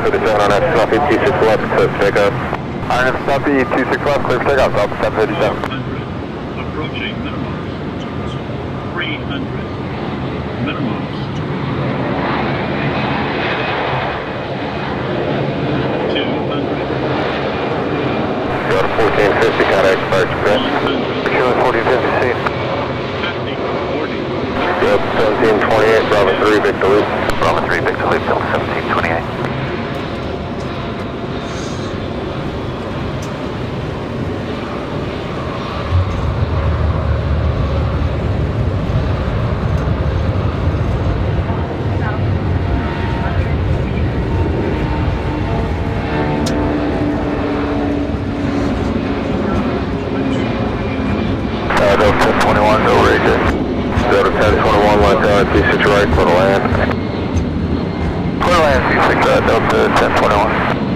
37 on that Snuffy 26 left, clear for takeoff. Iron Snuffy 26 left, clear for takeoff, Delta 757. 100, approaching minimums. 300, minimums. 200. Go to 1450, contact expired express. 100. Kilo 1450, see. 50, 40. Go 1728, Bravo 3, Victor Loop. Bravo 3, Victor Loop, Delta 1728. Delta 1021, no rated. Delta 1021, line down at 36 right, quarter land. Quarter land, C6, Delta 1021.